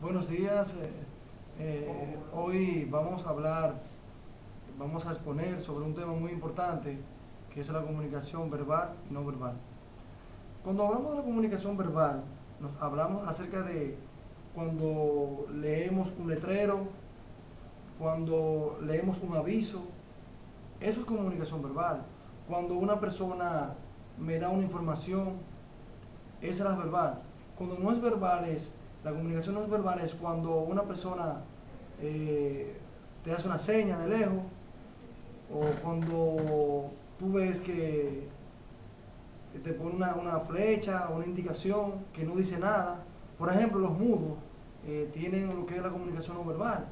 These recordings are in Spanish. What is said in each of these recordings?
Buenos días. Hoy vamos a exponer sobre un tema muy importante que es la comunicación verbal y no verbal. Cuando hablamos de la comunicación verbal, nos hablamos acerca de cuando leemos un letrero, cuando leemos un aviso, eso es comunicación verbal. Cuando una persona me da una información, esa es la verbal. Cuando no es verbal la comunicación no es verbal es cuando una persona te hace una seña de lejos, o cuando tú ves que te pone una flecha o una indicación que no dice nada. Por ejemplo, los mudos tienen lo que es la comunicación no verbal,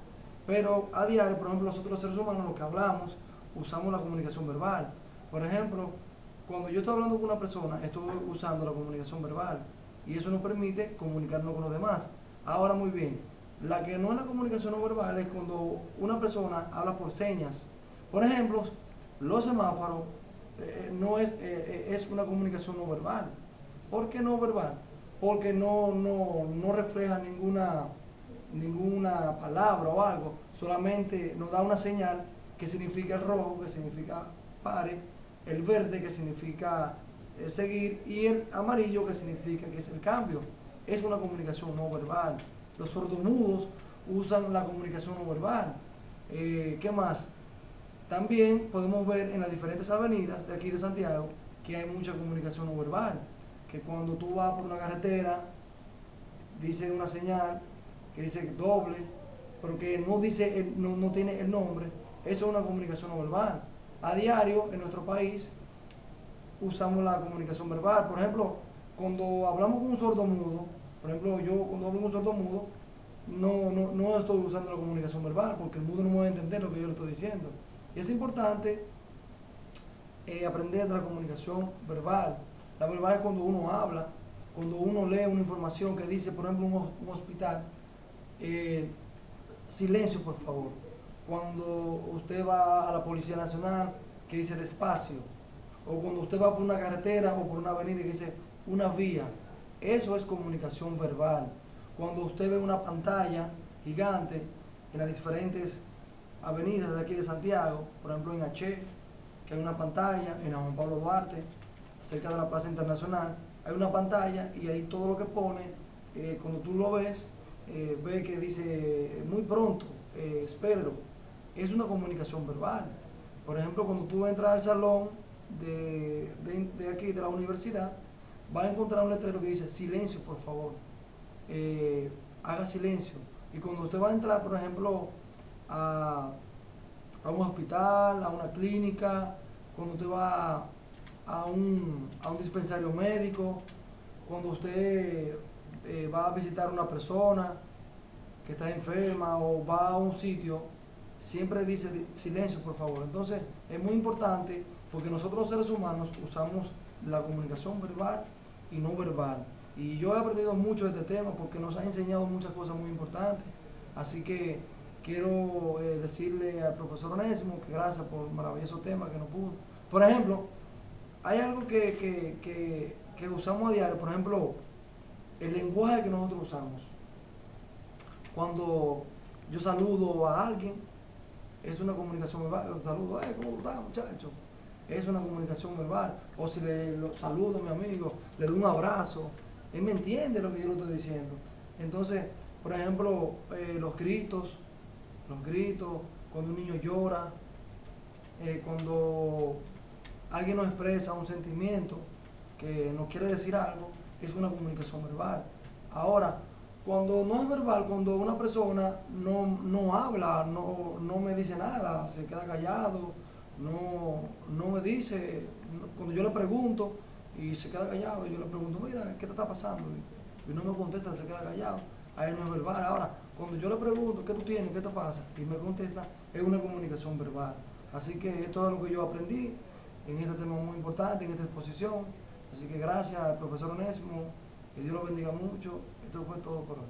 pero a diario, por ejemplo, nosotros los seres humanos, los que hablamos, usamos la comunicación verbal. Por ejemplo, cuando yo estoy hablando con una persona, estoy usando la comunicación verbal y eso nos permite comunicarnos con los demás. Ahora, muy bien, la que no es la comunicación no verbal es cuando una persona habla por señas. Por ejemplo, los semáforos no es una comunicación no verbal. ¿Por qué no verbal? Porque no refleja ninguna palabra o algo, solamente nos da una señal que significa el rojo, que significa pare, el verde que significa seguir y el amarillo que significa que es el cambio. Es una comunicación no verbal. Los sordomudos usan la comunicación no verbal. ¿Qué más? También podemos ver en las diferentes avenidas de aquí de Santiago que hay mucha comunicación no verbal, que cuando tú vas por una carretera dice una señal que dice doble, pero que no dice no tiene el nombre. Eso es una comunicación no verbal. A diario en nuestro país usamos la comunicación verbal. Por ejemplo, cuando hablamos con un sordomudo, por ejemplo, yo cuando hablo con un sordomudo, no estoy usando la comunicación verbal porque el mudo no me va a entender lo que yo le estoy diciendo. Y es importante aprender de la comunicación verbal. La verbal es cuando uno habla, cuando uno lee una información que dice, por ejemplo, un hospital, eh, silencio por favor. Cuando usted va a la Policía Nacional, que dice despacio. O cuando usted va por una carretera o por una avenida que dice una vía. Eso es comunicación verbal. Cuando usted ve una pantalla gigante en las diferentes avenidas de aquí de Santiago, por ejemplo en H, que hay una pantalla, en Juan Pablo Duarte, cerca de la Plaza Internacional, hay una pantalla y ahí todo lo que pone, cuando tú lo ves, ve que dice muy pronto, espérelo. Es una comunicación verbal. Por ejemplo, cuando tú entras al salón de aquí, de la universidad, vas a encontrar un letrero que dice silencio, por favor. Haga silencio. Y cuando usted va a entrar, por ejemplo, a un hospital, a una clínica, cuando usted va a un dispensario médico, cuando usted va a visitar a una persona que está enferma o va a un sitio, siempre dice silencio, por favor. Entonces, es muy importante porque nosotros los seres humanos usamos la comunicación verbal y no verbal. Y yo he aprendido mucho de este tema porque nos ha enseñado muchas cosas muy importantes. Así que quiero decirle al profesor Onésimo que gracias por el maravilloso tema que nos puso. Por ejemplo, hay algo que usamos a diario, por ejemplo, el lenguaje que nosotros usamos. Cuando yo saludo a alguien, es una comunicación verbal. Saludo, ¿cómo estás, muchacho? Es una comunicación verbal. O si lo saludo a mi amigo, le doy un abrazo, él me entiende lo que yo le estoy diciendo. Entonces, por ejemplo, los gritos, cuando un niño llora, cuando alguien nos expresa un sentimiento que nos quiere decir algo, es una comunicación verbal. Ahora, cuando no es verbal, cuando una persona no habla, no me dice nada, se queda callado, no me dice, cuando yo le pregunto y se queda callado, yo le pregunto, mira, ¿qué te está pasando? Y no me contesta, se queda callado, ahí no es verbal. Ahora, cuando yo le pregunto, ¿qué tú tienes? ¿Qué te pasa? Y me contesta, es una comunicación verbal. Así que esto es lo que yo aprendí en este tema muy importante, en esta exposición. Así que gracias al profesor Onésimo, que Dios lo bendiga mucho. Esto fue todo por hoy.